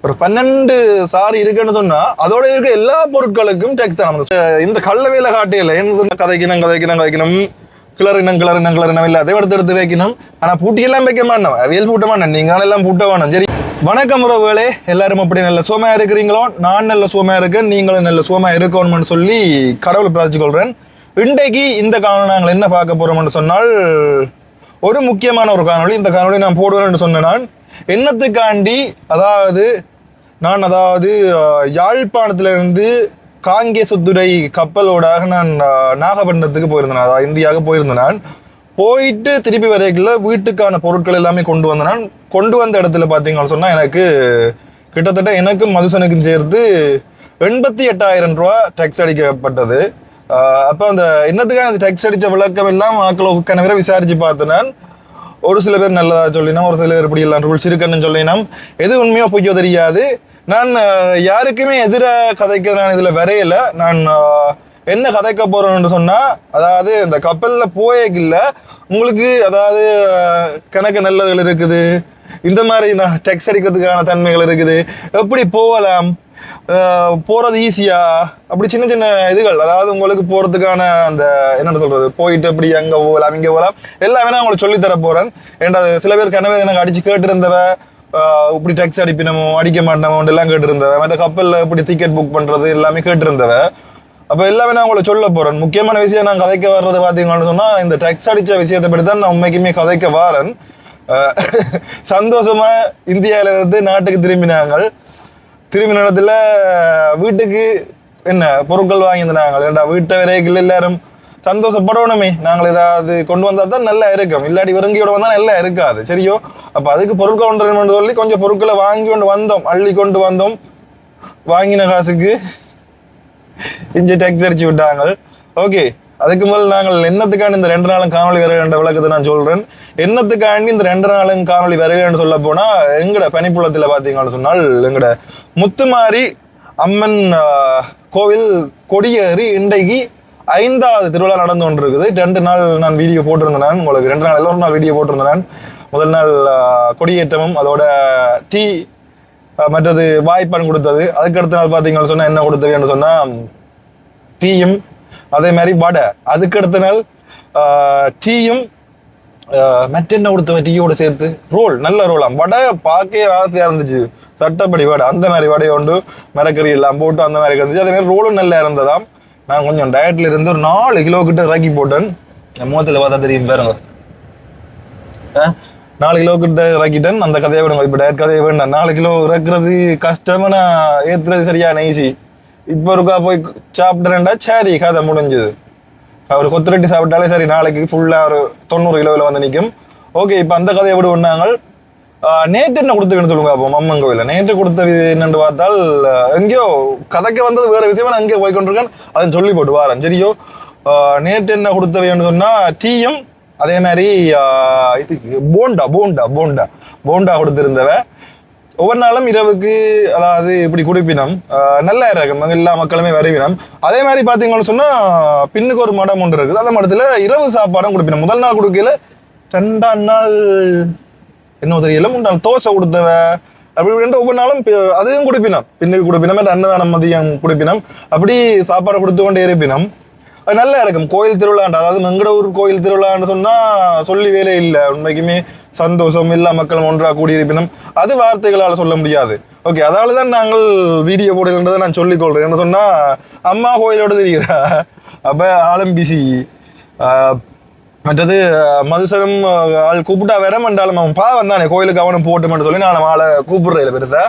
ஒரு 12 சாரி இருக்குன்னு சொன்னா அதோட இருக்க எல்லா பொருட்களுக்கும் டேக்ஸ் தான். இந்த கள்ள வேலை காட்டியல என்ன கதைக்கணும் கிளறினம் எல்லாத்தையும் எடுத்து வைக்கணும். ஆனா பூட்டியெல்லாம் வைக்க மாட்டோம், அவியல் பூட்ட மாட்டேன், நீங்க எல்லாம் பூட்ட வேணும். சரி, வணக்கம் உறவுகளே, எல்லாரும் அப்படி நல்ல சோமையா இருக்கிறீங்களோ? நான் நல்ல சோமையா இருக்கேன், நீங்களும் நல்ல சோமையா இருக்கணும்னு சொல்லி கடவுளை பிரார்த்திச்சு கொள்றேன். இன்றைக்கு இந்த காணொலி நாங்கள் என்ன பார்க்க போறோம்னு சொன்னால், ஒரு முக்கியமான ஒரு காணொலி. இந்த காணொலி நான் போடுவேன் சொன்னேன். நான் என்னத்துக்காண்டி அதாவது யாழ்ப்பாணத்திலிருந்து காங்கேசத்துறை கப்பலோடாக நான் நாகப்பட்டினத்துக்கு போயிருந்தேன், அதாவது இந்தியாவுக்கு போயிருந்தேன். நான் போயிட்டு திருப்பி வரைக்குள்ள வீட்டுக்கான பொருட்கள் எல்லாமே கொண்டு வந்தேன். நான் கொண்டு வந்த இடத்துல பார்த்தீங்கன்னு சொன்னால் எனக்கு கிட்டத்தட்ட எனக்கும் மதுசனுக்கும் சேர்த்து 88,000 ரூபா டேக்ஸ் அடிக்கப்பட்டது. அப்போ அந்த என்னத்துக்காக அந்த டேக்ஸ் அடித்த விளக்கம் எல்லாம் மக்களுக்கான பேரை விசாரித்து பார்த்தேன். நான் ஒரு சில பேர் நல்லதா சொல்லினோம், ஒரு சில பேர் இப்படி எல்லாம் ரூல்ஸ் இருக்குன்னு சொல்லினோம். எது உண்மையோ பொய்யோ தெரியாது. நான் யாருக்குமே எதிராக கதைக்க நான் இதில் வரையலை. நான் என்ன கதைக்க போறோம்னு சொன்னா, அதாவது இந்த கப்பல்ல போயக்கில்ல உங்களுக்கு அதாவது கணக்கு நல்லதுகள் இருக்குது, இந்த மாதிரி டெக்ஸ் அடிக்கிறதுக்கான தன்மைகள் இருக்குது, எப்படி போகலாம், போறது ஈஸியா, அப்படி சின்ன சின்ன இதுகள், அதாவது உங்களுக்கு போறதுக்கான அந்த என்ன சொல்றது, போயிட்டு எப்படி அங்க போகலாம் இங்க போகலாம் எல்லாமே நான் உங்களுக்கு சொல்லித்தர போறேன். ஏன்டா சில பேர் கனவே எனக்கு அடிச்சு கேட்டிருந்தவ இப்படி டெக்ஸ் அடிப்பினமோ அடிக்க மாட்டோமோ எல்லாம் கேட்டிருந்தவ, மற்ற கப்பல்ல எப்படி டிக்கெட் புக் பண்றது எல்லாமே கேட்டிருந்தவ. அப்போ எல்லாமே நான் உங்களை சொல்ல போறேன். முக்கியமான விஷயம் நான் கதைக்க வர்றது பார்த்தீங்கன்னு சொன்னா, இந்த டெக்ஸ் அடிச்ச விஷயத்தை பற்றி தான் நான் உண்மைக்குமே கதைக்க வாரன். சந்தோஷமா இந்தியாவில இருந்து நாட்டுக்கு திரும்பின இடத்துல வீட்டுக்கு என்ன பொருட்கள் வாங்கியிருந்தாங்க. ஏன்டா வீட்டை வரைக்கும் எல்லாரும் சந்தோஷப்படணுமே, நாங்கள் ஏதாவது கொண்டு வந்தா தான் நல்லா இருக்கும், இல்லாட்டி விருங்கியோட வந்தா நல்லா இருக்காது. சரியோ, அப்போ அதுக்கு பொருட்கள் கொண்டு சொல்லி கொஞ்சம் பொருட்களை வாங்கி கொண்டு வந்தோம், அள்ளி கொண்டு வந்தோம். வாங்கின காசுக்கு இஞ்சி டேக்ஸ் அடிச்சு விட்டாங்க. ஓகே, அதுக்கு முதல் நாங்கள் என்னத்துக்காண்டி இந்த 2 நாளும் காணொலி வரைகின்ற விளக்கத்தை நான் சொல்றேன். என்னத்துக்காண்டி இந்த 2 நாளும் காணொலி வரைகன்னு சொல்ல போனா, எங்கட பனிப்புலத்தில் பார்த்தீங்கன்னு சொன்னால் எங்கட முத்துமாரி அம்மன் கோவில் கொடியேறி இன்றைக்கு 5வது திருவிழா நடந்து கொண்டு இருக்குது. 2 நாள் நான் வீடியோ போட்டிருந்தேன். நான் உங்களுக்கு 2 நாள் எல்லோரும் நாள் வீடியோ போட்டிருந்தேன். நான் முதல் நாள் கொடியேற்றமும் அதோட டீ மற்றது வாய்ப்பான் கொடுத்தது. அதுக்கு அடுத்த நாள் பார்த்தீங்கன்னு சொன்னா என்ன கொடுத்ததுன்னு சொன்னா டீயும் அதே மாதிரி வடை. அதுக்கு அடுத்த நாள் டீயும் மற்ற என்ன கொடுத்த டீயோட சேர்த்து ரோல், நல்ல ரோலாம். வடை பார்க்கவே ஆசையா இருந்துச்சு, சட்டப்படி வடை, அந்த மாதிரி வடையை கொண்டு மரக்கறி எல்லாம் போட்டு அந்த மாதிரி இருந்துச்சு. அதே மாதிரி ரோலும் நல்லா இருந்ததாம். நான் கொஞ்சம் டயட்ல இருந்து ஒரு 4 கிலோ கிட்ட இறக்கி போட்டேன். முகத்துல பார்த்தா தெரியும் பாருங்க, 4 கிலோ கிட்ட இறக்கிட்டேன். அந்த கதையை விடுங்க, இப்போ டயட் கதையை வேண்டாம். 4 கிலோ இறக்குறது கஷ்டமா, நான் ஏற்றுறது சரியான ஈஸி. இப்போ இருக்கா போய் சாப்பிட்றேன்டா சரி, கதை முடிஞ்சுது. ஒரு கொத்துரட்டி சாப்பிட்டாலே சரி, நாளைக்கு ஃபுல்லாக ஒரு 90 கிலோவில் வந்து நிற்கும். ஓகே, இப்போ அந்த கதையை விடுவோம். நாங்கள் நேற்று என்ன கொடுத்துக்கன்னு சொல்லுங்க. அப்போ அம்மன் கோவிலில் நேற்று கொடுத்த என்னென்று பார்த்தால், எங்கேயோ கதைக்க வந்தது வேற விஷயமா, நான் எங்கேயோ போய் கொண்டிருக்கேன், அதை சொல்லி போட்டு வாரேன். சரியோ, நேற்று என்ன கொடுத்தவைன்னு சொன்னால் டீயும் அதே மாதிரி இதுக்கு போண்டா கொடுத்துருந்தவ. ஒவ்வொரு நாளும் இரவுக்கு அதாவது இப்படி குடிப்பினம் நல்லா இருக்கும், எல்லா மக்களுமே வருவினம். அதே மாதிரி பார்த்தீங்கன்னு சொன்னால் பின்னுக்கு ஒரு மடம் ஒன்று இருக்குது, அந்த மடத்தில் இரவு சாப்பாடும் குடிப்பினம். முதல் நாள் கொடுக்கல, 2ஆம் நாள் என்ன தெரியல, 3 நாள் தோசை கொடுத்தவ. அப்படி ஒவ்வொரு நாளும் அதையும் குடிப்பினம், பின்னுக்கு குடிப்பினம், அன்னதானம் மதியம் குடிப்பினம், அப்படி சாப்பாடை கொடுத்து கொண்டே இருப்பினம். அது நல்லா இருக்கும். கோயில் திருவிழாண்டு, அதாவது மங்களூர் கோயில் திருவிழான்னு சொன்னா சொல்லி வேலை இல்லை. உண்மைக்குமே சந்தோஷம், எல்லா மக்களும் ஒன்றாக கூடியிருப்பினும் அது வார்த்தைகளால் சொல்ல முடியாது. ஓகே, அதால தான் நாங்கள் வீடியோ போடுகின்றதை நான் சொல்லிக்கொள்றேன். என்ன சொன்னா, அம்மா கோயிலோடு தெரிகிறா, அப்ப ஆளும் பிசி. மற்றது மதுசரம் ஆள் கூப்பிட்டா வேற மண்டாலும் அவன் பாவம் தானே, கோயிலுக்கு அவனும் போட்டுமென்னு சொல்லி நான் ஆளை கூப்பிடுறேன். பெருசா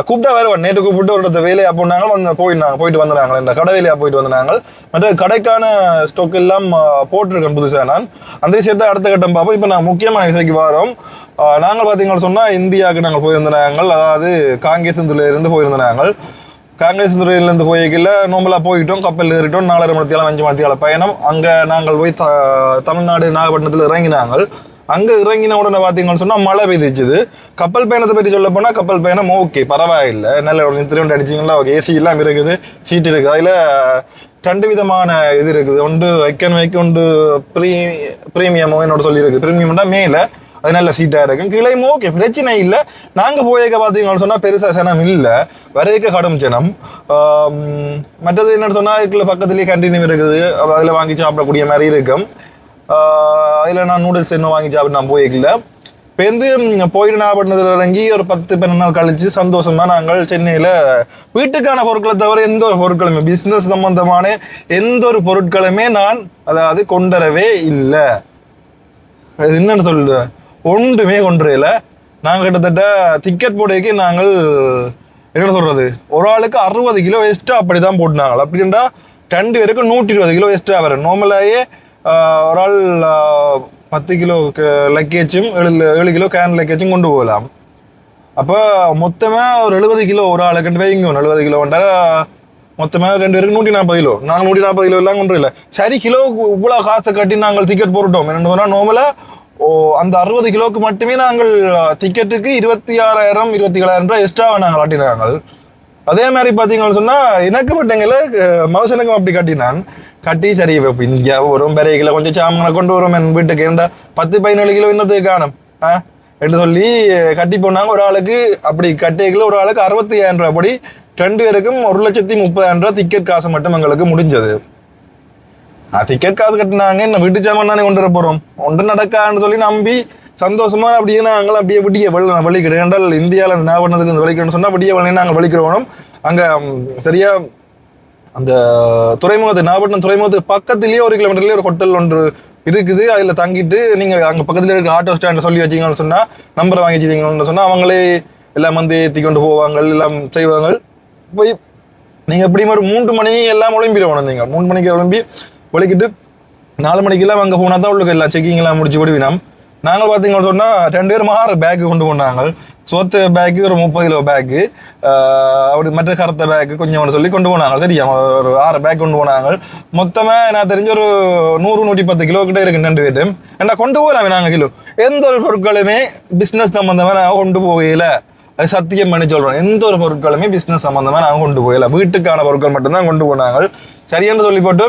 கூப்பிட்டா வேற நேற்று கூப்பிட்டு ஒரு வேலையா போனாங்க, போயிட்டு வந்தாங்க, இந்த கடை வேலையா போயிட்டு வந்தாங்க. மற்ற கடைக்கான ஸ்டாக் எல்லாம் போட்டிருக்கேன் புதுசா. நான் அந்த விஷயத்த அடுத்த கட்டம் பார்ப்போம். இப்போ நான் முக்கியமான விஷயத்துக்கு வரோம். நாங்கள் பார்த்தீங்கன்னு சொன்னா இந்தியாவுக்கு நாங்கள் போயிருந்தாங்க, அதாவது காங்கேசந்துறையில இருந்து போயிருந்தாங்க. காங்கேசந்துறையிலேருந்து போய்க்கல நோம்பலா போயிட்டோம், கப்பல் ஏறிட்டோம். 4:30 மணித்தியாலம் 5 மணித்தியால பயணம். அங்கே நாங்கள் போய் தமிழ்நாடு நாகப்பட்டினத்தில் இறங்கினாங்க. அங்கே இறங்கின உடனே பார்த்தீங்கன்னு சொன்னால் மழை பெய்துச்சுது. கப்பல் பயணத்தை பற்றி சொல்ல போனால் கப்பல் பயணம் ஓகே, பரவாயில்லை, நல்ல ஒரு 3 அடிச்சிங்களா, ஓகே, ஏசி எல்லாம் இருக்குது, சீட் இருக்குது. அதில் 2 விதமான இது இருக்குது. ஒன்று எக்கனாமிக், ஒன்று ப்ரீமியமோ என்னோட சொல்லியிருக்கு. ப்ரீமியம்னா மேலே, அது நல்ல சீட்டாக இருக்கும். கீழையும் ஓகே, பிரச்சனை இல்லை. நாங்கள் போயிருக்க பார்த்தீங்கன்னு சொன்னால் பெருசாக சனம் இல்லை, வரைக்க கடும் ஜனம். மற்றது என்னென்னு சொன்னால் இதுக்குள்ள பக்கத்துலேயே கண்டினியூ இருக்குது, அதில் வாங்கி சாப்பிடக்கூடிய மாதிரி இருக்கும். அதில் நான் நூடுல்ஸ் இன்னும் வாங்கி சாப்பிட்டு நான் போயிருக்கல. இப்போ வந்து போயிட்டு நாகப்பட்டினத்தில் இறங்கி ஒரு 10-12 நாள் கழிச்சு சந்தோஷமாக நாங்கள் சென்னையில் வீட்டுக்கான பொருட்களை தவிர எந்த ஒரு பொருட்களுமே, பிஸ்னஸ் சம்பந்தமான எந்த ஒரு பொருட்களுமே நான் அதாவது கொண்டுவரவே இல்லை. என்னன்னு சொல்லுவேன், ஒன்றுமே கொண்டுரையில. நாங்கள் கிட்டத்தட்ட டிக்கெட் போடைக்கு நாங்கள் என்ன சொல்றது, ஒரு ஆளுக்கு 60 கிலோ எக்ஸ்ட்ரா அப்படி தான் போட்டுனாங்க. அப்படின்றா 2 பேருக்கு 120 கிலோ எக்ஸ்ட்ரா வரும். நார்மலாகவே ஒரு ஆள் 10 கிலோ லக்கேஜும் 7 கிலோ கேன் லக்கேஜும் கொண்டு போகலாம். அப்போ மொத்தமாக ஒரு 70 கிலோ ஒரு ஆளுக்கு வைங்க. 70 கிலோன்றா மொத்தமாக 2 பேருக்கு 140 கிலோ. நாங்கள் 140 கிலோ எல்லாம் கொண்டு இல்லை. சரி, கிலோ இவ்வளோ காசை கட்டி நாங்கள் டிக்கெட் போட்டுட்டோம். என்னென்னு சொன்னால் நார்மலாக அந்த 60 கிலோவுக்கு மட்டுமே நாங்கள் டிக்கெட்டுக்கு 26,000 27,000 ரூபாய் எக்ஸ்ட்ராவை நாங்கள் ஆட்டினாங்க. அதே மாதிரி பார்த்தீங்கன்னு சொன்னால் எனக்கு பட்டங்களை மவுசனுக்கும் அப்படி கட்டினான். கட்டி சரி இப்போ இந்தியா வரும் பெரிய கிலோ கொஞ்சம் சாமங்களை கொண்டு வரும் என் வீட்டுக்கு ஏண்டா 10-17 கிலோ இன்னத்துக்கு காணும் என்று சொல்லி கட்டி போனாங்க. ஒரு ஆளுக்கு அப்படி கட்டியக்கில் ஒரு ஆளுக்கு 65,000 ரூபாய் படி 2 பேருக்கும் 1,30,30,000 ரூபாய் டிக்கெட் காசு மட்டும் எங்களுக்கு முடிஞ்சது. டிக்கெட் காசு கட்டினாங்க, என்ன வீட்டு சாமான் தானே கொண்டு வர போகிறோம், ஒன்று நடக்கான்னு சொல்லி நம்பி சந்தோஷமா அப்படியே நாங்கள் அப்படியே விடிய வலிக்கிடும். என்றால் இந்தியாவில் அந்த நாகப்பட்டினத்துக்கு வலிக்கணும்னு சொன்னால் விடிய வழி நாங்கள் வலிக்கிடணும். அங்கே சரியா அந்த துறைமுகத்து நாகப்பட்டினம் துறைமுகத்துக்கு பக்கத்துலேயே 1 கிலோமீட்டர்லேயே ஒரு ஹோட்டல் ஒன்று இருக்குது. அதில் தங்கிட்டு நீங்கள் அங்கே பக்கத்தில் இருக்க ஆட்டோ ஸ்டாண்டை சொல்லி வச்சிங்கன்னு சொன்னால், நம்பரை வாங்கி வச்சிங்கன்னு சொன்னால் அவங்களே எல்லாம் வந்து ஏற்றி கொண்டு போவாங்க, எல்லாம் செய்வாங்க. போய் நீங்கள் எப்படியும் ஒரு 3 மணி எல்லாம் ஒளிம்பிடுவோம். நீங்கள் 3 மணிக்கு ஒளிம்பி ஒழிக்கிட்டு 4 மணிக்கெல்லாம் அங்கே போனால் தான் உள்ளுக்கு எல்லாம் செக்கிங் எல்லாம் முடிச்சு விடுவினோம். நாங்கள் பார்த்தீங்கன்னு சொன்னால் 2 பேரும் 6 பேக்கு கொண்டு போனாங்க. சோத்து பேக்கு ஒரு 30 கிலோ பேக்கு, அப்படி மற்ற கருத்த பேக்கு கொஞ்சம் சொல்லி கொண்டு போனாங்க. சரியா, ஒரு 6 பேக் கொண்டு போனாங்க. மொத்தமாக நான் தெரிஞ்ச ஒரு 100-110 கிலோ கிட்ட இருக்கு 2 பேரும். ஏன்னா கொண்டு போகலாமே நாங்கள் கிலோ எந்த ஒரு பொருட்களுமே பிஸ்னஸ் சம்மந்தமாக நாங்கள் கொண்டு போகல. அது சத்தியம் பண்ணி சொல்கிறோம். எந்த ஒரு பொருட்களுமே பிஸ்னஸ் சம்மந்தமாக நாங்கள் கொண்டு போகல. வீட்டுக்கான பொருட்கள் மட்டும்தான் கொண்டு போனாங்க. சரியானு சொல்லி போட்டு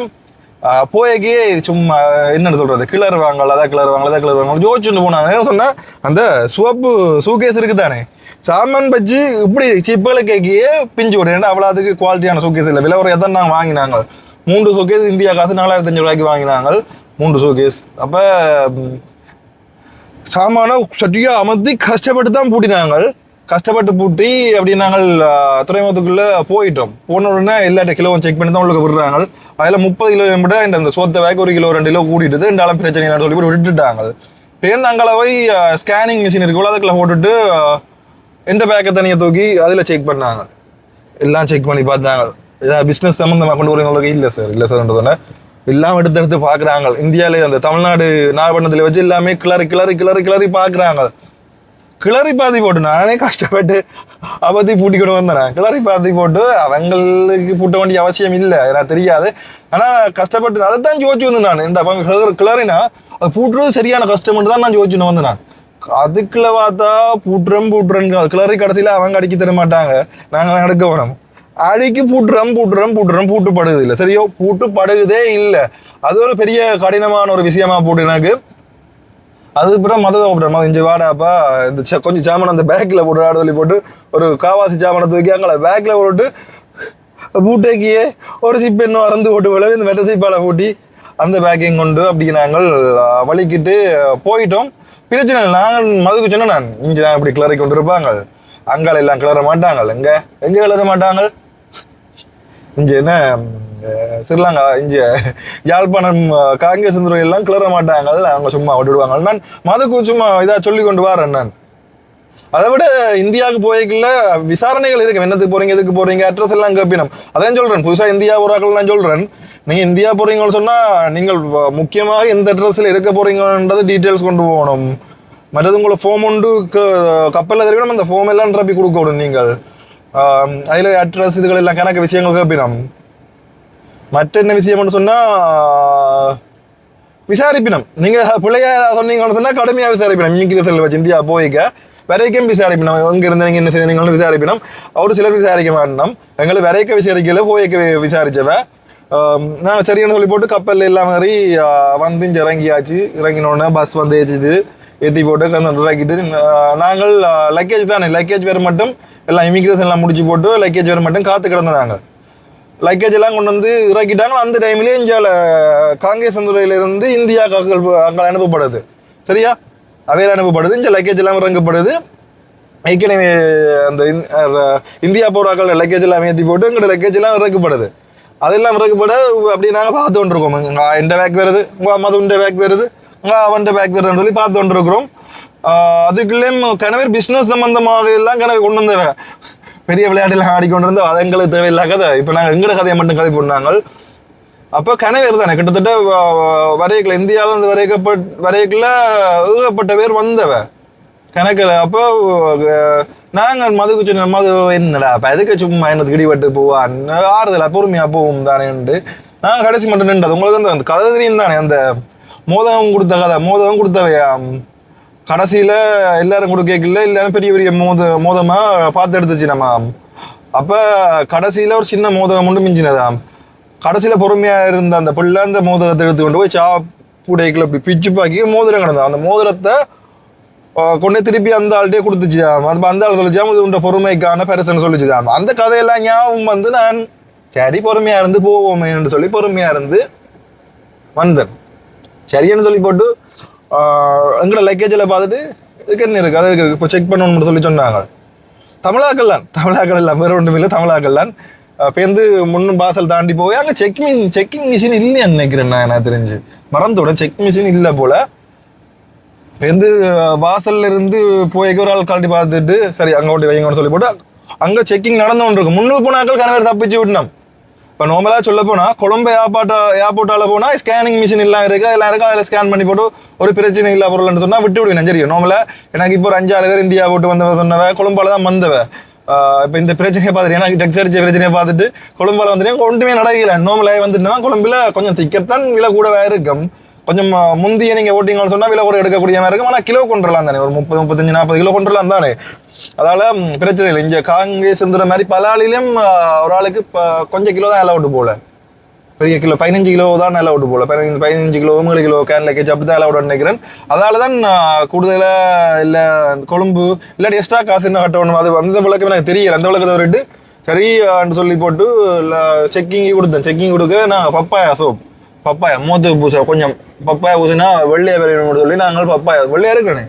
போயக்கே சும்மா என்னென்னு சொல்றது, கிளறுவாங்க ஜோச்சுன்னு போனாங்க. என்ன சொன்னா, அந்த சிவப்பு சூகேஸ் இருக்குதானே, சாமான் பச்சு இப்படி சிப்பலை கேக்கியே பிஞ்சு விடு. ஏன்னா அவ்வளோ அதுக்கு குவாலிட்டியான சூகேஸ் இல்லை. விலை ஒரு எத்தனை நாங்கள் வாங்கினாங்க 3 சூகேஸ் இந்தியா காசு 4,500 ரூபாய்க்கு வாங்கினாங்க 3 சூகேஸ். அப்போ சாமான சட்டியா அமர்த்தி கஷ்டப்பட்டு தான் பூட்டினாங்க. கஷ்டப்பட்டு பூட்டி அப்படி நாங்கள் துறைமுகத்துக்குள்ளே போயிட்டோம். போன உடனே எல்லாட்ட கிலோவும் செக் பண்ணி தான் உங்களுக்கு விடுறாங்க. அதில் 30 கிலோ விட இந்த சோத்த வேக 1 கிலோ 2 கிலோ கூட்டிட்டு ரெண்டாலும் பிரச்சனை சொல்லி போட்டு விட்டுட்டாங்க. பேருந்து அங்கே போய் ஸ்கேனிங் மிஷின் இருக்குள்ள அதுக்குள்ள போட்டுட்டு எந்த பேக்கை தனியாக தூக்கி அதில் செக் பண்ணாங்க. எல்லாம் செக் பண்ணி பார்த்தாங்க. ஏதாவது பிஸ்னஸ் சம்மந்தமாக கொண்டு வரவங்களுக்கு இல்லை சார்ன்றதுனா எல்லாம் எடுத்து பார்க்குறாங்க. இந்தியாவிலே அந்த தமிழ்நாடு நாகப்பட்டினத்தில் வச்சு எல்லாமே கிளறி பார்க்குறாங்க. கிளறி பாதி போட்டு நானே கஷ்டப்பட்டு அவதி பூட்டிக்கொண்டு வந்தேன். கிளறி பாதி போட்டு அவங்களுக்கு பூட்ட வேண்டிய அவசியம் இல்லை, எனக்கு தெரியாது. ஆனால் கஷ்டப்பட்டு அதைத்தான் யோசிச்சு வந்து நான் இந்த அவங்க கிளறினா அது பூட்டுறது சரியான கஷ்டம்னு தான் நான் யோசிச்சுன்னு வந்து நான். அதுக்குள்ள பார்த்தா பூட்டுறேன்னு கிளறி கடைசியில் அவங்க அடிக்க தர மாட்டாங்க, நாங்கள் எடுக்க வேணும். அடிக்கி பூட்டு படுகுது இல்லை, சரியோ பூட்டு படுகுதே இல்லை. அது ஒரு பெரிய கடினமான ஒரு விஷயமா போட்டு எனக்கு. அதுக்கப்புறம் மதம் இஞ்சி வாடாப்பா இந்த கொஞ்சம் சாமான் அந்த பேக்கில் போட்டு ஆடுதலி போட்டு ஒரு காவாசி சாமானை தூக்கி அங்கே பேக்கில் போட்டு பூட்டைக்கியே ஒரு சிப்பு இன்னும் அறந்து போட்டு விளவு இந்த மெட்ட சிப்பால் பூட்டி அந்த பேக்கையும் கொண்டு அப்படி நாங்கள் வலிக்கிட்டு போயிட்டோம். பிரச்சனை இல்லை. நாங்கள் மதுக்கு சொன்னால் நான் இஞ்சி தான் இப்படி கிளறி கொண்டு இருப்பாங்க, அங்கால எல்லாம் கிளற மாட்டாங்க. எங்கே கிளற மாட்டாங்க இஞ்சி என்ன ஸ்ரீலங்கா இஞ்சி யாழ்ப்பாணம் காங்கிரஸ் எல்லாம் கிளற மாட்டாங்க, அவங்க சும்மா விட்டுடுவாங்க. நான் மதுக்கு சும்மா இதாக சொல்லி கொண்டு வரேன். நான் அதை விட இந்தியாவுக்கு போய்க்குள்ள விசாரணைகள் இருக்கு. என்னத்துக்கு போறீங்க, எதுக்கு போறீங்க, அட்ரஸ் எல்லாம் கேட்பினோம். அதான் சொல்றேன், புதுசாக இந்தியா போறாக்கள் நான் சொல்றேன். நீங்க இந்தியா போறீங்கன்னு சொன்னா நீங்கள் முக்கியமாக எந்த அட்ரஸ்ல இருக்க போறீங்கன்றது டீட்டெயில்ஸ் கொண்டு போகணும். மற்றது உங்களை ஃபார்ம் ஒன்று கப்பலில் தெரியும், அந்த ஃபார்ம் எல்லாம் நிரப்பி கொடுக்க விடும். நீங்கள் அதில் அட்ரஸ் இதுகள் எல்லாம் கணக்கு விஷயங்கள் கேட்பினோம். மற்ற என்ன விஷயம்னு சொன்னால் விசாரிப்பினம். நீங்கள் பிள்ளையா சொன்னீங்கன்னு சொன்னால் கடுமையாக விசாரிப்பினம். இமிகிரேஷனில் வச்சு இந்தியா போய்க்க வரைக்கும் விசாரிப்பினம். எங்கே இருந்து நீங்கள் என்ன செய்தீங்கன்னு விசாரிப்பினம். அவர் சிலர் விசாரிக்க மாட்டோம். எங்களை வரைக்க விசாரிக்கல, போய்க்க விசாரிச்சவ. நாங்கள் சரியான சொல்லி போட்டு கப்பலில் எல்லாம் மாதிரி வந்து இறங்கியாச்சு. இறங்கினோடனே பஸ் வந்து ஏற்றிது. ஏற்றி போட்டு இறக்கிட்டு நாங்கள் லக்கேஜ் தானே, லக்கேஜ் வேறு மட்டும் எல்லாம் இமிக்ரேஷன் எல்லாம் முடிச்சு போட்டு லக்கேஜ் வேறு மட்டும் காத்து கிடந்தாங்க. லக்கேஜ் எல்லாம் கொண்டு வந்து இறக்கிட்டாங்க. அந்த டைம்லேயே இந்தியாவில் காங்கேசந்துறையிலிருந்து இந்தியா அங்கே அனுப்பப்படுது. சரியா, அவையில் அனுப்பப்படுது. இந்த லக்கேஜ் எல்லாம் இறங்கப்படுது. ஏற்கனவே அந்த இந்தியா போராக்கள் லக்கேஜ் எல்லாம் ஏற்றி போட்டு எங்களோட லக்கேஜ் எல்லாம் இறக்கப்படுது. அதெல்லாம் இறக்கப்பட அப்படி நாங்கள் பார்த்து கொண்டிருக்கோம். எந்த பேக் வருது, உங்கள் மதுண்ட பேக் வருது, உங்கள் அவன்ட பேக் வருதுன்னு சொல்லி பார்த்து கொண்டிருக்கிறோம். அதுக்குள்ளேயும் கணவர் பிஸ்னஸ் சம்பந்தமாக எல்லாம் கணக்கு கொண்டு வந்தவ பெரிய விளையாட்டுலாம் ஆடிக்கொண்டு இருந்தோம். அது எங்களுக்கு தேவையில்லா கதை. இப்போ நாங்கள் எங்கட கதையை மட்டும் கதை போட்டாங்க. அப்போ கனவேர் தானே கிட்டத்தட்ட வரையக்கில் இந்தியாவிலேருந்து வரையக்குள்ள ஏகப்பட்ட பேர் வந்தவ கணக்கில். அப்போ நாங்கள் மதுக்கு சொன்ன மது என்னடா அப்போ எதுக்கு சும்மா என்னது கிடிபட்டு போவான்னு ஆறுதலா பொறுமையாக போவோம் தானேன்ட்டு நாங்கள் கடைசி மட்டும் நின்றது. உங்களுக்கு அந்த கதை தெரியும் தானே, அந்த மோதகம் கொடுத்த கதை. மோதகம் கொடுத்தவையா கடைசியில் எல்லாரும் கொடுக்கல, எல்லாரும் பெரிய பெரிய மோதமாக பார்த்து எடுத்துச்சு நம்ம. அப்போ கடைசியில் ஒரு சின்ன மோதகம் மட்டும் மிஞ்சினதாம். கடைசியில் பொறுமையாக இருந்த அந்த பிள்ளை அந்த மோதிரத்தை எடுத்து கொண்டு போய் சாப்புடைக்குள்ள இப்படி பிச்சு பாக்கி மோதிரம் கிடந்தான். அந்த மோதிரத்தை கொண்டே திருப்பி அந்த ஆள்கிட்டே கொடுத்துச்சுதாம். அது அந்த ஆள் சொல்லிச்சாம் இது உண்ட பொறுமைக்கான பெருசன்னு சொல்லிச்சுதாம். அந்த கதையெல்லாம் ஞாபகம் வந்து நான் சரி பொறுமையாக இருந்து போவோமேன்னு சொல்லி பொறுமையாக இருந்து வந்தேன். சரின்னு சொல்லி போட்டு எங்களோட லக்கேஜில் பார்த்துட்டு இதுக்கு என்ன இருக்குது அது இருக்குது இப்போ செக் பண்ணணும்னு சொல்லி சொன்னாங்க. தமிழாக்கள் எல்லாம் வேறு ஒன்றும் இல்லை, தமிழாக்கள்லாம் பேருந்து முன்னும் வாசல் தாண்டி போய் அங்கே செக்கிங் மிஷின் இல்லைன்னு நினைக்கிறேன். நான் எனக்கு தெரிஞ்சு மறந்தோட செக் மிஷின் இல்லை போல. பேருந்து வாசல்ல இருந்து போய்க்கு ஒரு ஆள் கழட்டி பார்த்துட்டு சரி அங்கே ஓட்டி வைங்கன்னு சொல்லி போட்டு அங்கே செக்கிங் நடந்தோன்னு இருக்கும். முன்னுக்கு போனாக்கள் கணவர் தப்பிச்சு விட்டோம். இப்போ நார்மலாக சொல்ல போனால் கொழம்பு ஏர்போர்ட்டால் போனால் ஸ்கேனிங் மிஷின் எல்லாம் இருக்குது, எல்லாம் இருக்குது. அதில் ஸ்கேன் பண்ணி போட்டு ஒரு பிரச்சனை இல்லை பொருள்னு சொன்னால் விட்டு விடுவேன். சரியும் நார்மலாக எனக்கு இப்போ ஒரு 5-6 பேர் இந்தியா போட்டு வந்தவ சொன்னவ கொழம்பால தான் வந்தவ. இப்போ இந்த பிரச்சனையை பார்த்துட்டு எனக்கு டெக்ஸ் அடிச்ச பிரச்சனையை பார்த்துட்டு கொழம்பால வந்துட்டு ஒன்றுமே நடக்கல. நார்மலாக வந்துட்டுனா கொழம்புல கொஞ்சம் திக்கத்தான் விலை கூடவே இருக்கும். கொஞ்சம் முந்தைய நீங்கள் ஓட்டிங்கன்னு சொன்னால் விலை கூட எடுக்கக்கூடிய மாதிரி இருக்கும். ஆனால் கிலோ கொண்டுலாம் தானே ஒரு 30-35-40 கிலோ கொண்டுலாம் தானே. அதால் பிரச்சனை இல்லை. இங்கே காங்கேசந்துற மாதிரி பலாலிலும் ஒரு ஆளுக்கு கொஞ்சம் கிலோ தான் அலவுட் போல, பெரிய கிலோ 15 கிலோ தான் அலவுட் போல. 15 கிலோ 7 கிலோ கேன் லக்கேஜ் அப்படி தான் அலவுட் நினைக்கிறேன். அதால தான் கூடுதலாக இல்லை கொழும்பு இல்லாட்டி எக்ஸ்ட்ரா காசு என்ன கட்டணும் அது அந்த விளக்கம் எனக்கு தெரியல. அந்த விளக்கத்தை விட்டு சரின்னு சொல்லி போட்டு செக்கிங் கொடுத்தேன். செக்கிங் கொடுக்க நான் பப்பாயா மூத்து பூசை கொஞ்சம் பப்பாயா பூசினா வெள்ளையா வேணும்னு சொல்லி நாங்கள் பப்பாயா வெள்ளையா இருக்கணே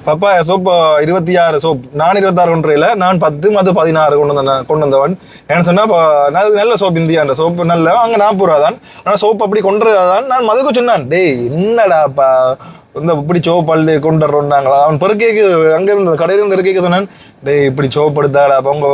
பப்பாயா சோப் 26 சோப். நான் 26 கொண்டுல, நான் 10 மது 16 கொண்டு வந்தவன். ஏன்னு சொன்னா நல்ல சோப் இந்தியான்ற சோப் நல்ல அங்கே 40 ரூபா தான். ஆனால் சோப் அப்படி கொண்டுறதான் நான் மதுக்கு சொன்னான். டேய் என்னடாப்பா இந்த இப்படி சோப் அள்ளி கொண்டு வர்றோம்னாங்களா. அவன் பெருக்கேக்கு அங்கே இருந்த கடையில் இருந்து இருக்க சொன்னான். டேய் இப்படி சோப் எடுத்தாடா அவங்க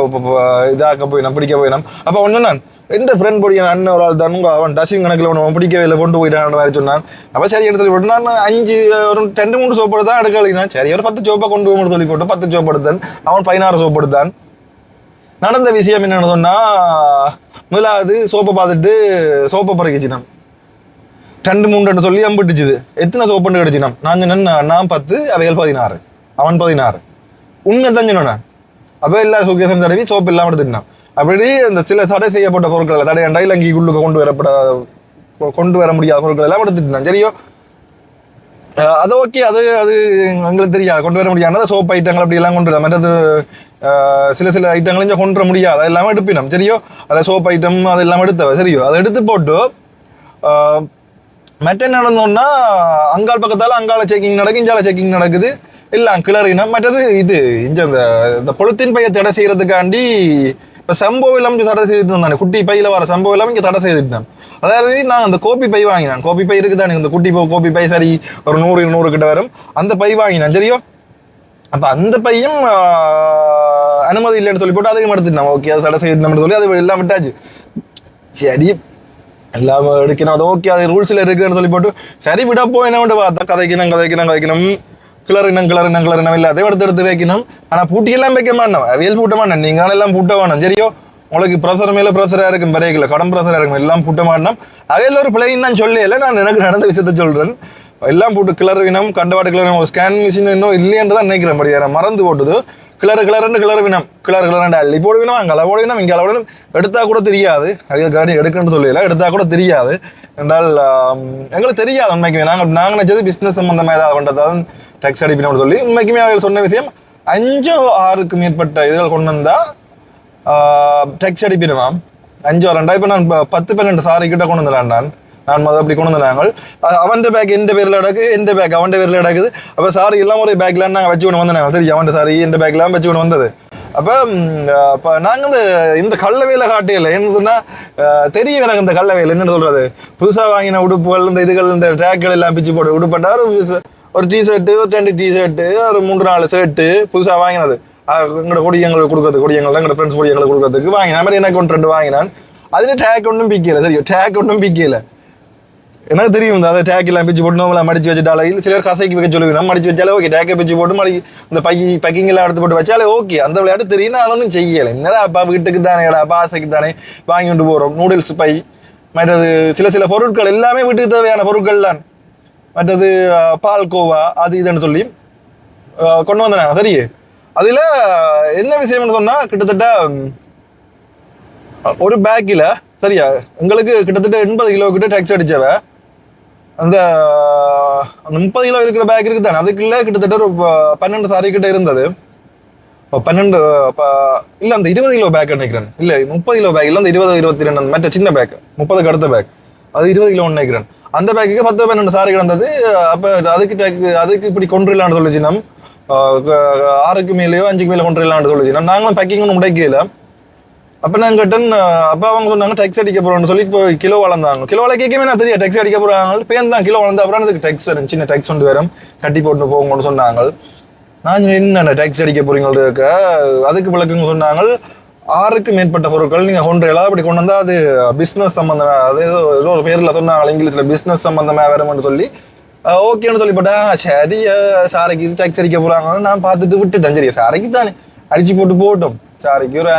இதாக்க போய் நான் பிடிக்க போயினான். அப்போ அவன் சொன்னான் எந்த ஃப்ரெண்ட் பொடிய அண்ணன் ஒரு ஆள் தான் அவன் டசிங் கணக்கில் ஒன்று பிடிக்கவே இல்லை கொண்டு போயிட்டான் மாதிரி சொன்னான். அப்போ சரி எடுத்து சொல்லி போட்டு நான் 5 ஒரு 2-3 சோப்பு தான் எடுக்கலைன்னா சரி ஒரு 10 சோப்பை கொண்டு போகணும்னு சொல்லி போட்டு 10 சோப்பு எடுத்தான். அவன் 16 சோப்பு எடுத்தான். நடந்த விஷயம் என்ன சொன்னா முதலாவது சோப்பை பார்த்துட்டு சோப்பை பறக்கிச்சினான் 2-3 சொல்லி அம்பிட்டுச்சுது. எத்தனை சோப்புன்னு கிடைச்சினான். நான் சொன்னேன் நான் 10 அவைகள் 16 அவன் 16 உண்மை தான் சொன்னான். அப்போ எல்லா சுகேசம் தடவி சோப்பு எல்லாம் எடுத்துட்டான். அப்படி அந்த சில தடை செய்யப்பட்ட பொருட்கள் தடை இலங்கைக்குள்ளுக்கு கொண்டு வர முடியாத பொருட்கள் எல்லாம் எடுத்துட்டான். சரியோ அது ஓகே, அது எங்களுக்கு தெரியாது கொண்டு வர முடியாத சோப் ஐட்டங்கள் அப்படி எல்லாம் கொண்டு வரலாம். மற்றது சில ஐட்டங்களையும் கொண்டு வர முடியாது, அது எல்லாமே எடுப்பினோம். சரியோ அதில் சோப் ஐட்டம் அது எல்லாம் எடுத்தவ. சரியோ அதை எடுத்து போட்டு மற்ற நடந்தோம்னா அங்காள் பக்கத்தால் அங்கால செக்கிங் நடக்குது, இஞ்சால செக்கிங் நடக்குது எல்லாம் கிளறினா. மற்றது இது இந்த பொலித்தீன் பையை தடை செய்யறதுக்காண்டி இப்போ சம்பவம் தடை செய்துட்டு இருந்தானே, குட்டி பையில வர சம்பவம் இங்கே தடை செய்துட்டான். அதாவது நான் அந்த கோப்பி பை வாங்கினான். கோப்பி பை இருக்குதானே இந்த குட்டி கோப்பி பை சரி ஒரு 100 கிட்ட வரும். அந்த பை வாங்கினான். சரியோ அப்போ அந்த பையும் அனுமதி இல்லைன்னு சொல்லி போட்டு அதையும் எடுத்துட்டான். ஓகே அது தடை செய்யணும்னு சொல்லி அது எல்லாம் விட்டாச்சு. சரி எல்லாம் எடுக்கணும், அது ஓகே அது ரூல்ஸில் இருக்குதுன்னு சொல்லி போட்டு சரி விட போய் என்ன பார்த்தா கதைக்கணும் கிளறினம் எல்லாத்தையும் எடுத்து வைக்கணும். ஆனால் பூட்டியெல்லாம் வைக்க மாட்டோம், அவியல் பூட்ட மாட்டேன். நீங்கள் எல்லாம் பூட்ட வேணும். சரியோ உங்களுக்கு ப்ரெஷர் மேலே ப்ரெஷராக இருக்கும், பிறகுல கடன் ப்ரெஷராக இருக்கும், எல்லாம் பூட்ட மாட்டோம். அவையில் ஒரு பிள்ளைன்னு நான் சொல்லல, நான் எனக்கு நடந்த விஷயத்த சொல்கிறேன். எல்லாம் போட்டு கிளறினம் கண்டவாட்டு கிளறினம். ஒரு ஸ்கேன் மிஷின் இன்னும் இல்லையன்றதான் நினைக்கிறேன். படி மறந்து போட்டுது கிளறு கிளறண்டு அள்ளி போடுவினோம் அங்கே அளவு போடுவினோம் இங்கே அளவு எடுத்தால் கூட தெரியாது அதுக்காண்டி எடுக்கணும்னு சொல்லல எடுத்தால் கூட தெரியாது என்றால் எங்களுக்கு தெரியாது உண்மைக்குமே நாங்கள் நினச்சது பிஸ்னஸ் சம்மந்தமாக ஏதாவது பண்ணுறதாவது டேக்ஸ் அடிப்பினோம்னு சொல்லி உண்மைக்குமே அவர்கள் சொன்ன விஷயம் 5-6க்கு மேற்பட்ட இதுகள் கொண்டு வந்தால் டேக்ஸ் அடிப்பிடுவான் 5-6 இப்போ நான் 10-12 சாரி கிட்ட கொண்டு வந்துடலான் நான் முதல் அப்படி கொண்டு வந்தாங்க அவன் பேக் எந்த பேரில் கிடக்கு எந்த பேக் அவன் பேரில் கிடக்குது அப்போ சாரி எல்லாம் ஒரு பேக்லாம் நாங்கள் வச்சு கொண்டு வந்தாங்க சரி அவன் சாரி எந்த பேக்லாம் வச்சு கொண்டு வந்தது அப்போ இப்போ நாங்கள் இந்த கள்ள வேலை காட்டியல என்ன சொன்னால் தெரியும் எனக்கு இந்த கள்ள வேலை என்னென்னு சொல்கிறது புதுசாக வாங்கின உடுப்புகள் இந்த இதுகள் இந்த ட்ராக்கள் எல்லாம் பிச்சு போட்டு உடுப்பட்டா ஒரு டிஷர்ட்டு ஒரு 2 டிஷர்ட்டு ஒரு 3-4 ஷர்ட்டு புதுசாக வாங்கினது எங்களோட கொடியங்களுக்கு கொடுக்குறது கொடியங்கள் எங்களோட ஃப்ரெண்ட்ஸ் கொடியங்களை கொடுக்குறதுக்கு வாங்கின மாதிரி எனக்கு 1-2 வாங்கினான் அதில் டேக் ஒன்றும் பிக்கல சரி டேக் ஒன்றும் பிக்கல எனக்கு தெரியும் அதை டேக் எல்லாம் பிச்சு போட்டு நோம்பலாம் மடிச்சு வச்சுட்டாலே இல்லை சிலர் கசைக்கு வைக்க சொல்லுவேன் மடிச்சு வச்சாலே ஓகே டேக்கை பிச்சு போட்டு மடி இந்த பக்கிங் எல்லாம் எடுத்து போட்டு வச்சாலே ஓகே அந்த விளையாட்டு தெரியும் நான் ஒன்றும் செய்யலை என்னடா அப்பா வீட்டுக்கு தானே அப்பா ஆசைக்கு தானே வாங்கி கொண்டு போகிறோம் நூடுல்ஸ் பை மற்றது சில பொருட்கள் எல்லாமே வீட்டுக்கு தேவையான பொருட்கள் தான் மற்றது பால்கோவா அது இதுன்னு சொல்லி கொண்டு வந்தாங்க சரி அதில் என்ன விஷயம்னு சொன்னால் கிட்டத்தட்ட ஒரு பேக்கில் சரியா எங்களுக்கு கிட்டத்தட்ட 80 கிலோ கிட்ட டேக்ஸ் அடிச்சவ அந்த 30 கிலோ இருக்கிற பேக் இருக்குது தானே அதுக்குள்ள கிட்டத்தட்ட ஒரு 12 சாரி கிட்ட இருந்தது 12 இல்லை அந்த 20 கிலோ பேக் நினைக்கிறேன் இல்லை 30 கிலோ பேக் இல்லை அந்த 20-22 மற்ற சின்ன பேக் 30க்கு அடுத்த பேக் அது 20 கிலோ நினைக்கிறேன் அந்த பேக்குக்கு 10-12 சாரி கிடந்தது அப்போ அதுக்கு இப்படி கொண்டுலான்னு சொல்லிச்சு நம் 6க்கு மேலேயோ 5க்கு மேலே கொண்டுலான்னு சொல்லிச்சு நாங்களும் பேக்கிங் ஒன்றும் முடைக்கல அப்போ நான் கேட்டேன் அப்போ அவங்க சொன்னாங்க டேக்ஸ் அடிக்க போகிறோம்னு சொல்லி இப்போ கிலோ வளர்ந்தாங்க கிலோ வள கேட்கவே நான் தெரியும் டேக்ஸ் அடிக்க போகிறாங்க பேர் தான் கிலோ வளர்ந்த அப்புறம் அதுக்கு டேக்ஸ் வரும் சின்ன டேக்ஸ் கொண்டு வரும் கட்டி போட்டு போங்கன்னு சொன்னாங்க நான் என்ன டேக்ஸ் அடிக்க போறீங்களுக்கு அதுக்கு விளக்குங்க சொன்னாங்க 6க்கு மேற்பட்ட பொருட்கள் நீங்கள் கொண்டு எல்லாம் அப்படி கொண்டு வந்தால் அது பிஸ்னஸ் சம்மந்தமாக அது ஏதோ ஒரு பேரில் சொன்னாங்க இங்கிலீஷில் பிஸ்னஸ் சம்மந்தமாக வரும்னு சொல்லி ஓகேன்னு சொல்லிப்பட்டா சரி சாரைக்கு டேக்ஸ் அடிக்க போகிறாங்கன்னு நான் பார்த்துட்டு விட்டுட்டேன் சரி சாரைக்கு தானே அடிச்சு போட்டு போட்டோம் சாரைக்கு ஒரு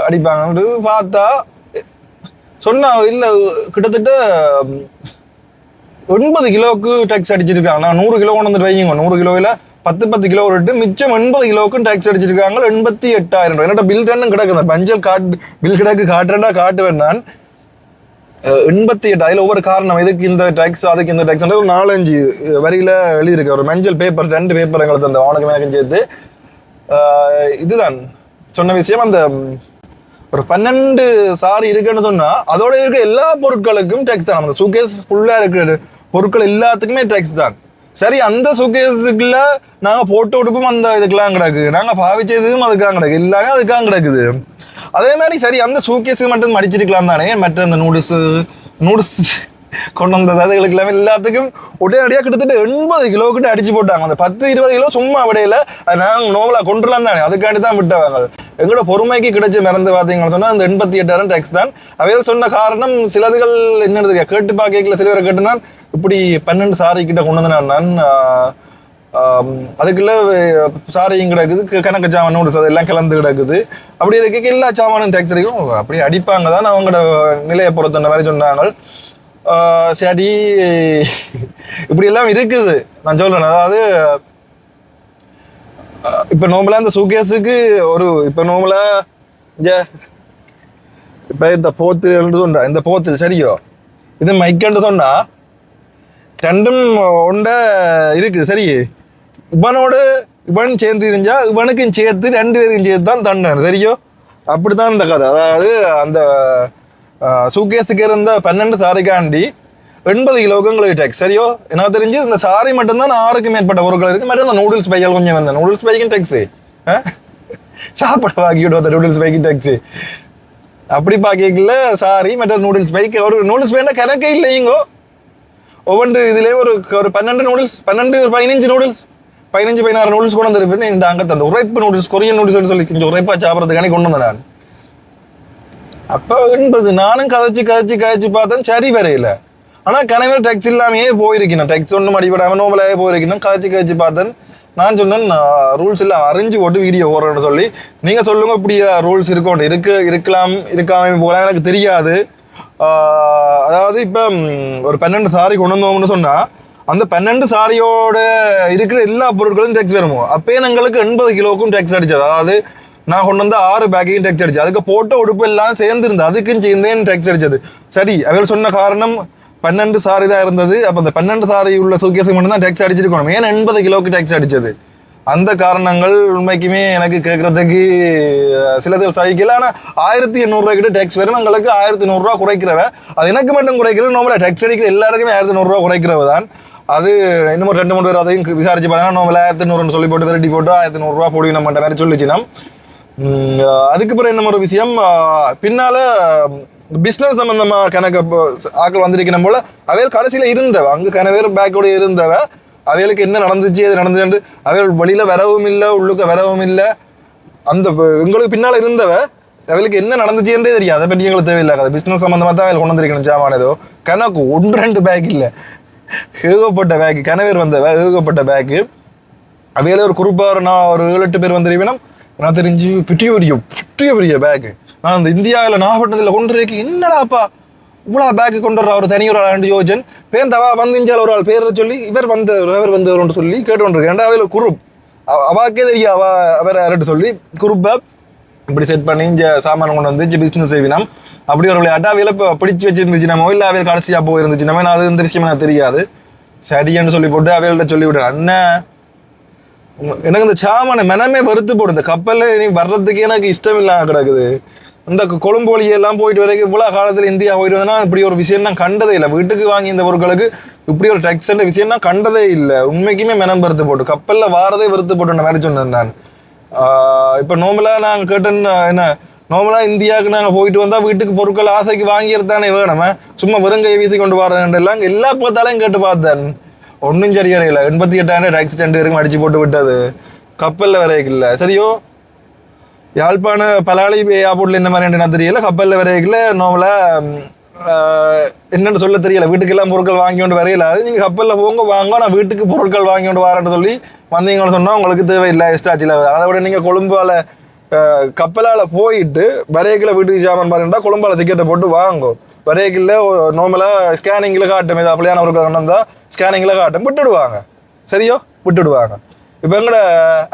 அடிப்பாங்க பார்த்தா சொன்னா இல்லை கிட்டத்தட்ட 90 கிலோவுக்கு டேக்ஸ் அடிச்சிருக்காங்க நான் 100 கிலோ கொண்டு வந்துட்டு வைங்க 100 கிலோவில் 10 கிலோ விட்டு மிச்சம் 80 கிலோவுக்கும் டேக்ஸ் அடிச்சிருக்காங்க 88,000 ரூபாய் என்னோட பில் தானே கிடக்குது பஞ்சல் பில் கிடக்கு காட்டுறேன்டா காட்டுவேன் நான் 88 அதில் ஒவ்வொரு காரணம் இதுக்கு இந்த டேக்ஸ் அதுக்கு இந்த டேக்ஸ் 4-5 வரியில எழுதியிருக்கு ஒரு மஞ்சள் பேப்பர் 2 பேப்பர் எங்களுக்கு அந்த அவனுக்கு எனக்கும் சேர்த்து இதுதான் சொன்ன விஷயம் அந்த ஒரு 12 சாரி இருக்குன்னு சொன்னா அதோட இருக்க எல்லா பொருட்களுக்கும் டேக்ஸ் தான் அந்த சூகேஸ் ஃபுல்லா இருக்கிற பொருட்கள் எல்லாத்துக்குமே டேக்ஸ் தான் சரி அந்த சூகேஸுக்குள்ள நாங்க போட்டு உடுப்பும் அந்த இதுக்கெல்லாம் கிடக்கு நாங்க பாவிச்சதுக்கும் அதுக்காக கிடக்கு எல்லாமே அதுக்காக கிடக்குது அதே மாதிரி சரி அந்த சூகேஸுக்கு மட்டும் மடிச்சிருக்கலாம் தானே மற்ற அந்த நூடுல்ஸ் கொண்டு வந்தது அதுகளுக்கு எல்லாமே எல்லாத்துக்கும் உடனடியாக கிட்டத்தட்ட 80 கிலோ கிட்ட அடிச்சு போட்டாங்க அந்த 10-20 கிலோ சும்மா விடையில அது நாங்கள் நோவலா கொண்டுலாம் தானே அதுக்காண்டி தான் விட்டவாங்க எங்களோட பொறுமைக்கு கிடைச்ச மறந்து பார்த்தீங்கன்னு சொன்னால் அந்த 88,000 டேக்ஸ் தான் அவையில் சொன்ன காரணம் சிலதுகள் என்னது கேட்டு பார்க்கல சில பேரை கேட்டுனா இப்படி 12 சாரி கிட்ட கொண்டு வந்தேன் நான் அதுக்குள்ள சாரியும் கிடக்குது கணக்கு சாமான் நூடுல்ஸ் அதெல்லாம் கலந்து கிடக்குது அப்படி இருக்க எல்லா சாமானும் டேக்ஸ் அடிக்கும் அப்படி அடிப்பாங்க தான் அவங்களோட நிலையை பொறுத்த மாதிரி சொன்னாங்க சரி இப்படி எல்லாம் இருக்குது நான் சொல்றேன் அதாவது இப்ப நோம்பலா இந்த சூகேஸுக்கு ஒரு இப்ப நோம்பலா இப்ப இந்த போத்து சொன்னா இந்த போத்தில் சரியோ இது மைக்கன்னு சொன்னா 2ம் ஒண்ட இருக்குது சரி இவன் சேர்ந்து இருந்தா இவனுக்கும் சேர்த்து 2 பேருக்கும் சேர்த்து தான் தண்டனை சரியோ அப்படித்தான் இந்த கதை அதாவது அந்த சூகேஸுக்கு இருந்த 12 சாரிக்காண்டி 80 கிலோவுக்கு உங்களுக்கு டேக்ஸ் சரியோ எனக்கு தெரிஞ்சு இந்த சாரி மட்டும்தான் 6க்கு மேற்பட்ட பொருட்கள் இருக்கு மட்டும் இந்த நூடுல்ஸ் பைகள் கொஞ்சம் வந்தேன் நூடுல்ஸ் பைக்கும் டேக்ஸு சாப்பிட வாங்கிவிடுவோம் அந்த நூடுல்ஸ் பைக்கு டேக்ஸு அப்படி பார்க்கல சாரி மற்ற நூடுல்ஸ் பைக்கு ஒரு நூடுல்ஸ் பைனா கணக்கே இல்லைங்கோ ஒவ்வொன்று இதுலேயே ஒரு 12 நூடுல்ஸ் 15 நூடுல்ஸ் 15-16 நூடுல்ஸ் கொண்டு வந்துருப்பேன் இந்த அங்கே அந்த உரைப்பு நூடுல்ஸ் கொரியன் நூடுல்ஸ் சொல்லி கொஞ்சம் உரைப்பா சாப்பிட்றதுக்கானே கொண்டு வந்தேன் நான் அப்போ என்பது நானும் கதைச்சு பார்த்தேன் சரி வரையில ஆனால் கணவர் டேக்ஸ் இல்லாமையே போயிருக்கேன் டேக்ஸ் ஒன்றும் அடிப்படாமல் நோம்பலாவே போயிருக்கேன் கதைச்சு பார்த்தேன் நான் சொன்னேன் ரூல்ஸ் எல்லாம் அறிஞ்சு போட்டு வீடியோ ஓடுறேன்னு சொல்லி நீங்கள் சொல்லுங்க இப்படி ரூல்ஸ் இருக்காம போகலாம் எனக்கு தெரியாது அதாவது இப்போ ஒரு 12 சாரி கொண்டு வந்தோம்னு சொன்னால் அந்த 12 சாரியோட இருக்கிற எல்லா பொருட்களும் டேக்ஸ் வருமோ. அப்பயே எங்களுக்கு 80 கிலோவுக்கும் டேக்ஸ் அடிச்சது. அதாவது நான் கொண்டு வந்து 6 பேக்கையும் டேக்ஸ் அடிச்சு, அதுக்கு போட்ட உடுப்பு எல்லாம் சேர்ந்துருந்து அதுக்கும் சேர்ந்தேன் டேக்ஸ் அடிச்சது. சரி, அவர் சொன்ன காரணம் 12 சாரி தான் இருந்தது. அப்போ அந்த 12 சாரி உள்ள சூக்கேஸுக்கு மட்டும் தான் டேக்ஸ் அடிச்சிருக்கணும். ஏன் 80 கிலோவுக்கு டேக்ஸ் அடிச்சது? அந்த காரணங்கள் உண்மைக்குமே எனக்கு கேட்கறதுக்கு சிலது சகிக்கல. ஆனால் 1800 ரூபாய்க்கிட்ட டேக்ஸ் வரும். எங்களுக்கு 1100 ரூபா குறைக்கிறவ. அது எனக்கு மட்டும் குறைக்கிறது, நார்மலாக டேக்ஸ் அடிக்கிற எல்லாருக்குமே 1100 ரூபா குறைக்கிறவ தான். அது இன்னும் 2-3 பேர் அதையும் விசாரிச்சு பார்த்தீங்கன்னா நார்மலாக 1100 சொல்லி போட்டு வெரைட்டி போட்டு 1100 ரூபா போடுவி நம்ம மாதிரி சொல்லிச்சுன்னா. அதுக்கு பிறகு என்ன ஒரு விஷயம், பின்னால பிஸ்னஸ் சம்பந்தமா கணக்கு ஆக்கள் வந்திருக்கணும் போல அவைகள் கடைசியில் இருந்தவ அங்கே கனவேறு பேக்கோட இருந்தவ. அவைகளுக்கு என்ன நடந்துச்சு எது நடந்துச்சு அவைகள் வெளியில வரவும் இல்லை, உள்ளுக்க வரவும் இல்லை. அந்த எங்களுக்கு பின்னால இருந்தவ அவைகளுக்கு என்ன நடந்துச்சுன்றே தெரியாது. அதை பற்றி எங்களுக்கு தேவையில்லை. பிஸ்னஸ் சம்பந்தமா தான் அவைகள் கொண்டு வந்திருக்கணும் சாமான. ஏதோ கணக்கு 1-2 பேக் இல்லை, ஏகப்பட்ட பேக்கு கனவேர் வந்தவ, ஏகப்பட்ட பேக்கு. அவையில ஒரு குறிப்பாக ஒரு 7-8 பேர் வந்திருக்கணும். நான் தெரிஞ்சு பெரிய பெரிய பேக்கு. நான் அந்த இந்தியாவில் நாகப்பட்டினத்தில் கொண்டு இருக்கி என்னடாப்பா இவ்வளோ பேக்கு கொண்டு வர ஒரு தனி ஒரு 2 யோஜன் பேந்தவா வந்து இந்தியாவில் ஒரு ஆள் பேரை சொல்லி இவர் வந்தவர்னு சொல்லி கேட்டு கொண்டிருக்கேன். ஏன்டா அவையில் குரூப் அவாக்கே தெரியும் அவர் யார்ட்டு சொல்லி குரூப்பை இப்படி செட் பண்ணி இங்கே சாமான் கொண்டு வந்து இங்கே பிஸ்னஸ் செய்வினோம். அப்படி ஒரு விளையாட்டா அவையில் இப்போ பிடிச்சி வச்சிருந்துச்சுனாமோ இல்லை அவையில் கடைசியாக போயிருந்துச்சுனாமோ நான் அது இந்த விஷயம் எனக்கு தெரியாது. சரின்னு சொல்லி போட்டு அவைகள்ட்ட சொல்லி விட்டேன். அண்ணன் எனக்கு இந்த சாமான மனமே வெறுத்து போடும். இந்த கப்பலில் நீ வர்றதுக்கே எனக்கு இஷ்டம் இல்லாம கிடக்குது. இந்த கொழும்பு வழியெல்லாம் போயிட்டு வரைக்கும் இவ்வளோ காலத்தில் இந்தியா போயிட்டு வந்தேன்னா இப்படி ஒரு விஷயம் நான் கண்டதே இல்லை. வீட்டுக்கு வாங்கி இந்த பொருட்களுக்கு இப்படி ஒரு டேக்ஸ் விஷயம் நான் கண்டதே இல்லை. உண்மைக்குமே மனம் வெறுத்து போட்டு கப்பலில் வாரதே வெறுத்து போட்டுன்ற மாதிரி சொன்னேன் நான். இப்போ நார்மலாக நாங்கள் கேட்டேன் என்ன, நார்மலாக இந்தியாவுக்கு நாங்கள் போயிட்டு வந்தால் வீட்டுக்கு பொருட்கள் ஆசைக்கு வாங்கிட்டு தானே வேணும். சும்மா வெறுங்கை வீசி கொண்டு வரேன்லாம் எல்லா பார்த்தாலையும் கேட்டு பார்த்தேன். ஒன்றும் சரியா இல்லை. 88,000 டேக்ஸ் 2 பேருக்கும் அடிச்சு போட்டு விட்டது. கப்பலில் வரையில சரியோ, யாழ்ப்பாண பலாளி ஏர்போர்ட்ல என்ன மாதிரி என்ன தெரியல. கப்பலில் வரையில நார்மலாக என்னென்னு சொல்ல தெரியல. வீட்டுக்கெல்லாம் பொருட்கள் வாங்கி கொண்டு வரையில. அது நீங்கள் கப்பலில் போங்க வாங்க, நான் வீட்டுக்கு பொருட்கள் வாங்கி கொண்டு வரேன்னு சொல்லி வந்தீங்கன்னு சொன்னால் உங்களுக்கு தேவையில்லை எக்ஸ்ட்ராச்சில். அதை விட நீங்கள் கொழும்பால் கப்பலால் போயிட்டு வரையில வீட்டுக்கு சாமான் பாருங்கட்டா கொழும்பால் டிக்கெட்டை போட்டு வாங்கும். வரையில நார்மலாக ஸ்கேனிங்கில் காட்டும். இது அப்படியான ஒரு கொண்டு வந்தால் ஸ்கேனிங்கில் காட்டும், விட்டுடுவாங்க. சரியோ, விட்டுடுவாங்க. இப்போ எங்களோட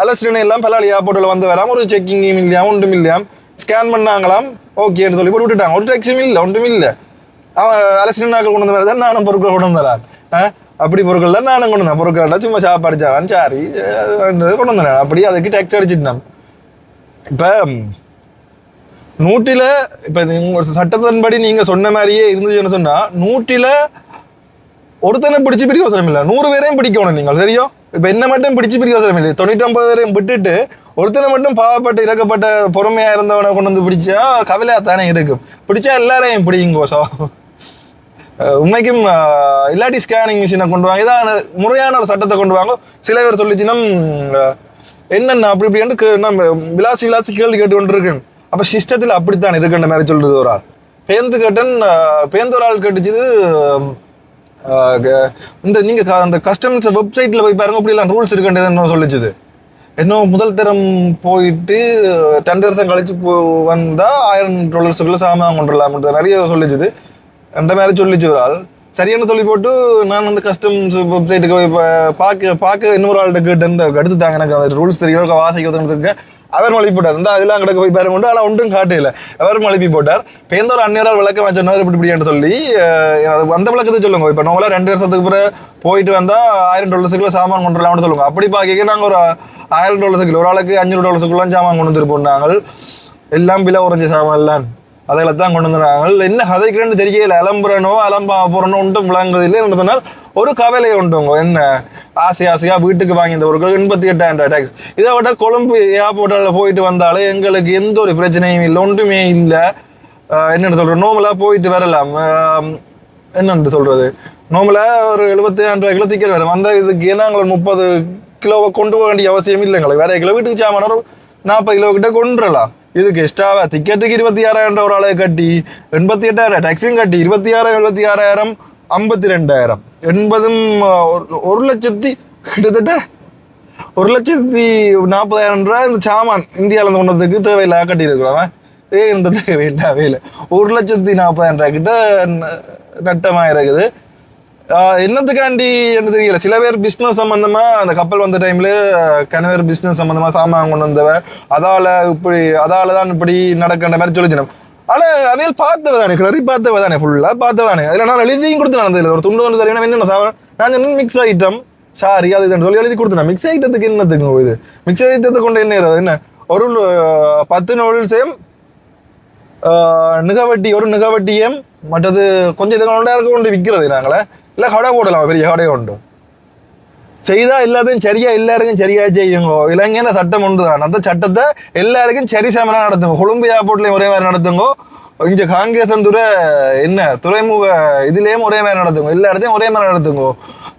அலஸ்டின் எல்லாம் பலாளி ஏர்போர்ட்டில் வந்து வராமல் ஒரு செக்கிங்கும் இல்லையாம் ஒன்றும் இல்லையாம். ஸ்கேன் பண்ணாங்களாம், ஓகேன்னு சொல்லி போட்டு விட்டுட்டாங்க. ஒரு டேக்ஸும் இல்லை, ஒன்றும் இல்லை. அவன் அலஸ்டின் நாக்கள் கொண்டு வந்த மாதிரி தான் நானும் பொருட்கள் கொண்டு வந்தான். அப்படி பொருட்கள் தான் நானும் கொண்டு வந்தேன். பொருட்கள் சும்மா சாப்பாடு சாவான் சாரி கொண்டு வந்தேன். அப்படி அதுக்கு டேக்ஸ் அடிச்சுட்டு இப்போ 100ல் இப்போ நீங்கள் சட்டத்தின்படி நீங்கள் சொன்ன மாதிரியே இருந்துச்சுன்னு சொன்னால் 100ல் ஒருத்தனை பிடிச்சி பிரிக்க அவசரம் இல்லை, 100 பேரையும் பிடிக்கணும் நீங்கள். சரியோ, இப்போ என்ன மட்டும் பிடிச்சி பிரிக்க அவசரம் இல்லை. 99 பேரையும் விட்டுட்டு ஒருத்தனை மட்டும் பாவப்பட்டு இறக்கப்பட்ட பொறுமையாக இருந்தவனை கொண்டு வந்து பிடிச்சா கவலையாக தானே இருக்கும். பிடிச்சா எல்லாரையும் பிடிக்குங்கோ. ஸோ உண்மைக்கும் இல்லாட்டி ஸ்கேனிங் மிஷினை கொண்டு வாங்க, இதான் முறையான ஒரு சட்டத்தை கொண்டு வாங்க. சில பேர் சொல்லிச்சுன்னா என்னென்ன அப்படி இப்படின்ட்டு நம்ம விலாசி கேள்வி கேட்டு கொண்டு இருக்கேன். அப்போ சிஸ்டத்தில் அப்படித்தான் இருக்குன்ற மாதிரி சொல்றது ஒரு ஆள். பேந்து ஒரு ஆள் கேட்டுச்சுது இந்த நீங்கள் அந்த கஸ்டம்ஸ் வெப்சைட்டில் போய் பாருங்க அப்படிலாம் ரூல்ஸ் இருக்குன்றதுன்னு சொல்லிச்சுது. இன்னும் முதல் தரம் போயிட்டு 10 வருஷம் கழிச்சு வந்தால் $1000 சாமான் கொண்டு வரலாம்ன்ற நிறைய சொல்லிச்சுது. அந்த மாதிரி சொல்லிச்சு ஒரு ஆள். சரியான சொல்லி போட்டு நான் வந்து கஸ்டம்ஸ் வெப்சைட்டுக்கு போய் பார்க்க இன்னொரு ஆள்கிட்ட கேட்டேன். எடுத்துட்டாங்க, எனக்கு அது ரூல்ஸ் தெரியும் வாசிக்கிறதுக்கு. அவர் மழுப்பி போட்டார். இருந்தால் அதெல்லாம் கிடக்க போய் பாருங்க உண்டு, ஆனால் ஒன்றும் காட்டையில் அவர் மழுப்பி போட்டார். பேந்த ஒரு அந்நியரால் விளக்கம் வச்சோன்னா இப்படி இப்படின்னு சொல்லி அந்த விளக்கத்தை சொல்லுங்க. இப்போ நம்மளா 2 வருஷத்துக்கு பிறகு போயிட்டு வந்தால் $1000 சாமான் கொண்டு வரலாம்னு சொல்லுங்க. அப்படி பார்க்க நாங்கள் ஒரு $1000 ஒரு ஆளுக்கு $500 சாமான் கொண்டு வந்துருப்போம். நாங்கள் எல்லாம் விலை உறைஞ்ச சாமான் எல்லாம் அதில் தான் கொண்டு வந்தாங்க. என்ன கதைக்கிறேன்னு தெரியல. அலம்புறனோ அலம்பா போறனோ ஒன்றும் விளங்குதில்லை என்று சொன்னால் ஒரு கவலையை உண்டுங்க. என்ன ஆசையாக வீட்டுக்கு வாங்கியிருந்த ஒரு 88,000 டேக்ஸ். இதை விட கொழும்பு ஏர்போர்ட்டில் போயிட்டு வந்தாலே எங்களுக்கு எந்த ஒரு பிரச்சனையும் இல்லை, ஒன்றுமே இல்லை. என்னென்னு சொல்கிறேன், நோமலாக போயிட்டு வரலாம். என்னென்னு சொல்கிறது, நோமலாக ஒரு $75 டிக்கெட் வரும். அந்த இதுக்கு ஏன்னா எங்களை 30 கிலோவை கொண்டு போக வேண்டிய அவசியம் இல்லை. எங்களுக்கு வேற கிலோ வீட்டுக்கு சாமான ஒரு 40 கிலோ கிட்ட கொண்டுலாம். இதுக்கு எக்ஸ்ட்ராவா டிக்கெட்டுக்கு 26,000 ஒரு ஆளை கட்டி 88,000 டேக்ஸும் கட்டி 26,000 52,000 80 1,00,000 கிட்டத்தட்ட 1,40,000 ரூபாய் இந்த சாமான் இந்தியாவில கொண்டதுக்கு தேவையில்லை கட்டியிருக்கிறோம். தேவையில்லை 1,40,000 கிட்ட நட்டமாக இருக்குது. என்னத்துக்காண்டி என்று தெரியல. சில பேர் பிசினஸ் சம்பந்தமா அந்த கப்பல் வந்த டைம்ல கணவர் பிசினஸ் சம்பந்தமா சாமான் கொண்டு வந்தவர் அதாலதான் இப்படி நடக்கின்ற மாதிரி சொல்லிச்சினோம். ஆனா அவையில் பார்த்தவதானே கிளறி பார்த்தவதானே ஃபுல்லா பார்த்தவதானே. அதில் நான் எழுதியும் கொடுத்து நடந்தது ஒரு துண்டு வந்து தரீங்கன்னா என்ன நான் சொன்னேன் மிக்ஸ் ஐட்டம் சாரி அது சொல்லி எழுதி கொடுத்தேன். மிக்ஸ் ஐட்டத்துக்கு என்னத்துக்கு இது மிக்ஸ் ஐட்டத்தை கொண்டு என்ன ஒரு 10 நூல் சேம் ஒரு நிகவட்டியம் மற்றது கொஞ்சம் இது கொண்டு விற்கிறது நாங்களே இல்லை கடை போடலாம் பெரிய கடை உண்டு செய்தா எல்லாத்தையும் சரியா எல்லாருக்கும் சரியா செய்யுங்கோ. இளைஞன சட்டம் உண்டு தான். அந்த சட்டத்தை எல்லாருக்கும் சரி சமனா நடத்துங்க. கொழும்பு ஏர்போர்ட்லயும் ஒரே மாதிரி நடத்துங்கோ. இங்க காங்கேசந்துறை என்ன துறைமுக இதுலயும் ஒரே மாதிரி நடத்துங்க. எல்லா இடத்தையும் ஒரே மாதிரி நடத்துங்கோ.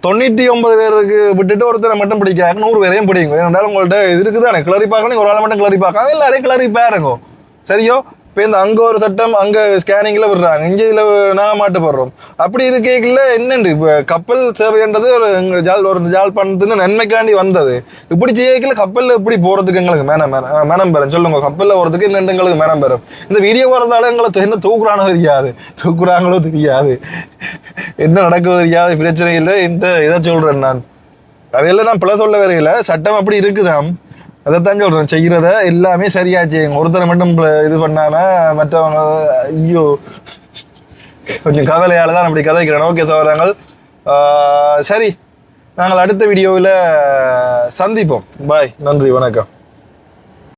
99 பேருக்கு விட்டுட்டு ஒருத்தரை மட்டும் பிடிக்காங்க 100 பேரையும் பிடிங்க. ஏன்னாலும் உங்கள்ட்ட இது இருக்குதானே கிளறி பார்க்கணும். ஒரு ஆள் மட்டும் கிளறி பார்க்காம எல்லாரையும் கிளறி பாருங்கோ. சரியோ இப்போ இந்த அங்கே ஒரு சட்டம் அங்கே ஸ்கேனிங்கில் விடுறாங்க இங்கே இதில் நாங்கள் மாட்டு போடுறோம். அப்படி இருக்கைக்குள்ள என்னண்டு இப்போ கப்பல் சேவைன்றது ஒரு ஜாழ்ப்பாணத்துன்னு நன்மைக்காண்டி வந்தது. இப்படி செய்யல கப்பலில் இப்படி போகிறதுக்கு எங்களுக்கு மேனம் பெறும் சொல்லுங்க. கப்பலில் போகிறதுக்கு என்னென்று எங்களுக்கு மேனம் பெறும். இந்த வீடியோ போகிறதால எங்களை என்ன தூக்குறானோ தெரியாது தூக்குறாங்களோ தெரியாது என்ன நடக்குதோ தெரியாது பிரச்சனை இல்லை. இந்த இதை சொல்கிறேன் நான் அவையெல்லாம் நான் பிள்ளை சொல்ல வரையில சட்டம் அப்படி இருக்குதாம். அதைத்தான் சொல்றேன் செய்கிறத எல்லாமே சரியா செய்யுங்க. ஒருத்தரை மட்டும் இது பண்ணாம மற்றவங்க ஐயோ கொஞ்சம் கவலையால தான் அப்படி கதைக்கிறேன். ஓகே சகோதரங்கள் சரி நாங்கள் அடுத்த வீடியோவில் சந்திப்போம். பாய் நன்றி வணக்கம்.